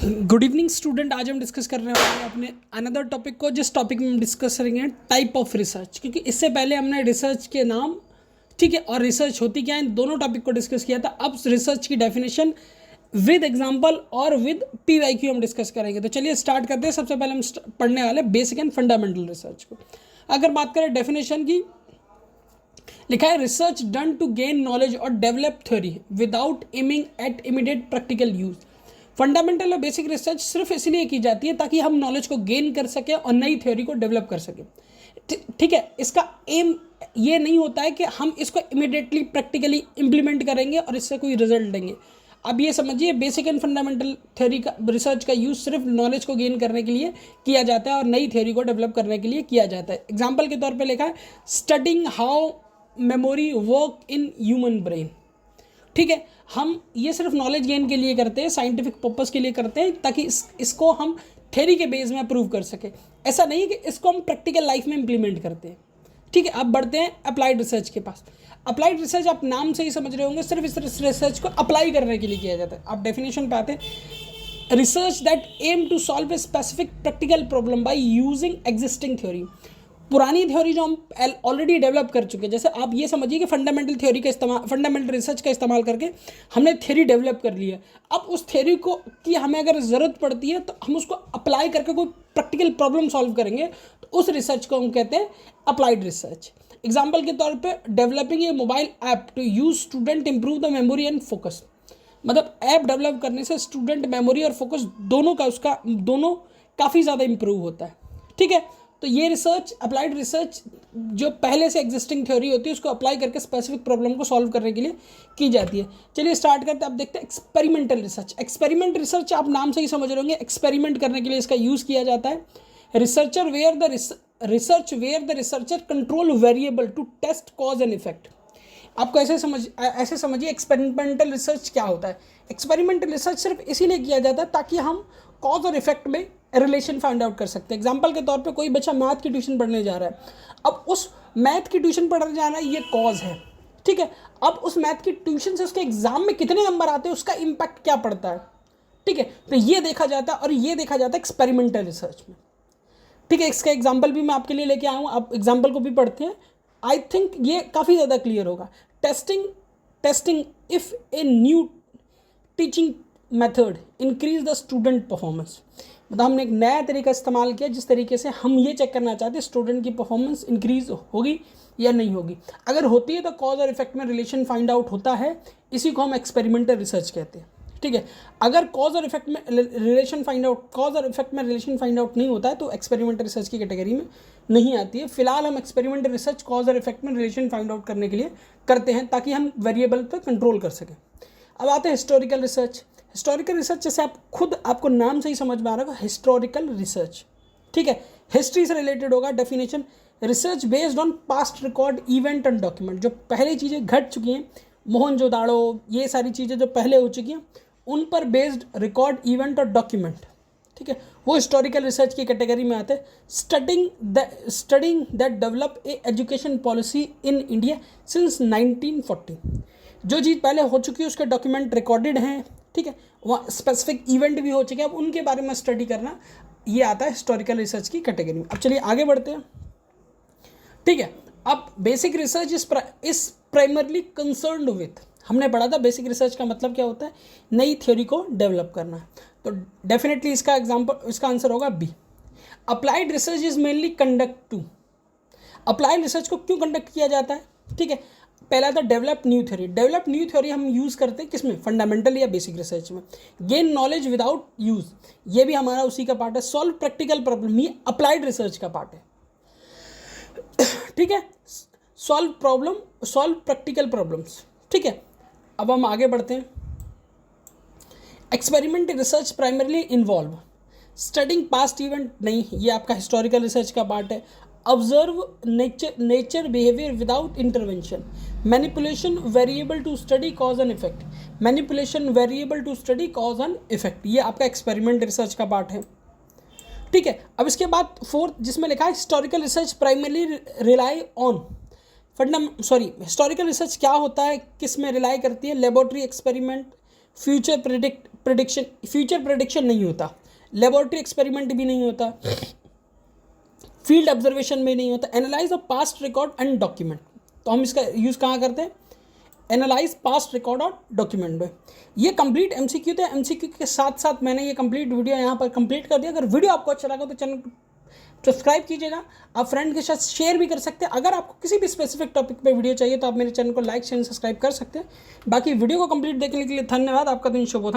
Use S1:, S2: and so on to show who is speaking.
S1: Good evening student. आज हम discuss कर रहे हैं अपने अनदर टॉपिक को। जिस टॉपिक में हम डिस्कस करेंगे टाइप ऑफ रिसर्च, क्योंकि इससे पहले हमने रिसर्च के नाम, ठीक है, और रिसर्च होती क्या है, इन दोनों टॉपिक को डिस्कस किया था। अब रिसर्च की डेफिनेशन विद एग्जांपल और विद PYQ हम डिस्कस करेंगे। तो चलिए स्टार्ट करते हैं। सबसे पहले हम पढ़ने वाले बेसिक एंड फंडामेंटल रिसर्च को। अगर बात करें डेफिनेशन की, लिखा है research done to gain knowledge और develop theory without aiming at immediate practical use. Fundamental और बेसिक रिसर्च सिर्फ इसलिए की जाती है ताकि हम नॉलेज को गेन कर सकें और नई थ्योरी को डेवलप कर सकें। ठीक है, इसका एम ये नहीं होता है कि हम इसको इमीडिएटली प्रैक्टिकली इंप्लीमेंट करेंगे और इससे कोई रिजल्ट देंगे। अब ये समझिए, बेसिक एंड फंडामेंटल थ्योरी का रिसर्च का यूज सिर्फ नॉलेज को गेन करने के लिए किया जाता है और नई थ्योरी को डेवलप करने के लिए किया जाता है। एग्जाम्पल के तौर पर लिखा है studying how memory work in human brain. ठीक है, हम ये सिर्फ नॉलेज गेन के लिए करते हैं, साइंटिफिक पर्पस के लिए करते हैं, ताकि इसको हम थ्योरी के बेस में प्रूव कर सके। ऐसा नहीं है कि इसको हम प्रैक्टिकल लाइफ में इंप्लीमेंट करते हैं। ठीक है, अब बढ़ते हैं अप्लाइड रिसर्च के पास। अप्लाइड रिसर्च आप नाम से ही समझ रहे होंगे, सिर्फ इस रिसर्च को अप्लाई करने के लिए किया जाता है। आप डेफिनेशन पे आते हैं, research that aim to solve a specific practical problem by using existing theory. पुरानी थ्योरी जो हम ऑलरेडी डेवलप कर चुके हैं, जैसे आप ये समझिए कि फंडामेंटल थ्योरी का इस्तेमाल, फंडामेंटल रिसर्च का इस्तेमाल करके हमने थ्योरी डेवलप कर ली है। अब उस थ्योरी को की हमें अगर ज़रूरत पड़ती है तो हम उसको अप्लाई करके कोई प्रैक्टिकल प्रॉब्लम सॉल्व करेंगे, तो उस रिसर्च को हम कहते हैं अप्लाइड रिसर्च। एग्जाम्पल के तौर पर developing a mobile app to use student improve the memory and focus. मतलब ऐप डेवलप करने से स्टूडेंट मेमोरी और फोकस दोनों का उसका दोनों काफ़ी ज़्यादा इंप्रूव होता है। ठीक है, तो ये रिसर्च अप्लाइड रिसर्च जो पहले से एग्जिस्टिंग थ्योरी होती है उसको अप्लाई करके स्पेसिफिक प्रॉब्लम को सॉल्व करने के लिए की जाती है। चलिए स्टार्ट करते हैं। अब देखते हैं एक्सपेरिमेंटल रिसर्च। एक्सपेरिमेंट रिसर्च आप नाम से ही समझ रहे होंगे, एक्सपेरिमेंट करने के लिए इसका यूज़ किया जाता है। Researcher where the researcher control variable to test cause and effect. आपको ऐसे समझिए एक्सपेरिमेंटल रिसर्च क्या होता है। एक्सपेरिमेंटल रिसर्च सिर्फ इसीलिए किया जाता है ताकि हम कॉज और इफेक्ट में रिलेशन फाइंड आउट कर सकते हैं। एग्जाम्पल के तौर पे कोई बच्चा मैथ की ट्यूशन पढ़ने जा रहा है, अब उस मैथ की ट्यूशन पढ़ने जाना ये कॉज है। ठीक है, अब उस मैथ की ट्यूशन से उसके एग्जाम में कितने नंबर आते हैं, उसका इम्पैक्ट क्या पड़ता है। ठीक है, तो ये देखा जाता है और ये देखा जाता है एक्सपेरिमेंटल रिसर्च में। ठीक है, इसका एग्जाम्पल भी मैं आपके लिए लेके आया हूँ, आप एग्जाम्पल को भी पढ़ते हैं। आई थिंक ये काफ़ी ज़्यादा क्लियर होगा। Testing if a new teaching method increase the student performance. मतलब हमने एक नया तरीका इस्तेमाल किया जिस तरीके से हम ये चेक करना चाहते हैं स्टूडेंट की परफॉर्मेंस इंक्रीज होगी या नहीं होगी। अगर होती है तो कॉज और इफेक्ट में रिलेशन फाइंड आउट होता है, इसी को हम एक्सपेरिमेंटल रिसर्च कहते हैं। ठीक है, अगर कॉज और इफेक्ट में रिलेशन फाइंड आउट नहीं होता है तो एक्सपेरिमेंटल रिसर्च की कैटेगरी में नहीं आती है। फिलहाल हम एक्सपेरिमेंटल रिसर्च कॉज और इफेक्ट में रिलेशन फाइंड आउट करने के लिए करते हैं ताकि हम वेरिएबल पर कंट्रोल कर सकें। अब आते हैं हिस्टोरिकल रिसर्च। हिस्टोरिकल रिसर्च जैसे आपको नाम से ही समझ में आ रहा होगा, हिस्टोरिकल रिसर्च। ठीक है, हिस्ट्री से रिलेटेड होगा। Definition research based on past record event and document. जो पहले चीज़ें घट चुकी हैं, मोहनजोदाड़ो, ये सारी चीज़ें जो पहले हो चुकी हैं, उन पर बेस्ड रिकॉर्ड इवेंट और डॉक्यूमेंट, ठीक है, वो हिस्टोरिकल रिसर्च की कैटेगरी में आते हैं। Studying that develop a education policy in India since 1940। जो चीज़ पहले हो चुकी है उसके डॉक्यूमेंट रिकॉर्डेड हैं, ठीक है, वहाँ स्पेसिफिक इवेंट भी हो चुके हैं, अब उनके बारे में स्टडी करना, ये आता है हिस्टोरिकल रिसर्च की कैटेगरी में। अब चलिए आगे बढ़ते हैं। ठीक है, अब बेसिक रिसर्च इस प्राइमरली कंसर्न्ड विथ, हमने पढ़ा था बेसिक रिसर्च का मतलब क्या होता है, नई थ्योरी को डेवलप करना। तो डेफिनेटली इसका आंसर होगा B. Applied research is mainly applied research को क्यों कंडक्ट किया जाता है। ठीक है, पहला था डेवलप न्यू थ्योरी हम यूज़ करते हैं किसमें, फंडामेंटल या बेसिक रिसर्च में। गेन नॉलेज विदाउट यूज, ये भी हमारा उसी का पार्ट है। सॉल्व प्रैक्टिकल प्रॉब्लम, ये अप्लाइड रिसर्च का पार्ट है। ठीक है, सॉल्व प्रैक्टिकल प्रॉब्लम्स। ठीक है, अब हम आगे बढ़ते हैं। Experimental research primarily involve studying past event, नहीं, ये आपका हिस्टोरिकल रिसर्च का पार्ट है। Observe nature behaviour without intervention. Manipulation variable to study cause and effect, ये आपका एक्सपेरिमेंट रिसर्च का पार्ट है। ठीक है, अब इसके बाद फोर्थ जिसमें लिखा है historical research primarily rely on historical research क्या होता है, किस में रिलाई करती है, laboratory experiment, future prediction, future prediction नहीं होता, लेबोरेटरी एक्सपेरिमेंट भी नहीं होता, फील्ड ऑब्जर्वेशन में नहीं होता, analyse of past record and document. तो हम इसका यूज़ कहाँ करते हैं, एनालाइज पास्ट रिकॉर्ड और डॉक्यूमेंट में। ये कंप्लीट एमसीक्यू थे। एमसीक्यू के साथ साथ मैंने ये कंप्लीट वीडियो यहाँ पर कंप्लीट कर दिया। अगर वीडियो आपको अच्छा लगा तो चैनल को सब्सक्राइब कीजिएगा, आप फ्रेंड के साथ शेयर भी कर सकते हैं। अगर आपको किसी भी स्पेसिफिक टॉपिक पे वीडियो चाहिए तो आप मेरे चैनल को लाइक शेयर सब्सक्राइब कर सकते हैं। बाकी वीडियो को कंप्लीट देखने के लिए धन्यवाद। आपका दिन शुभ हो।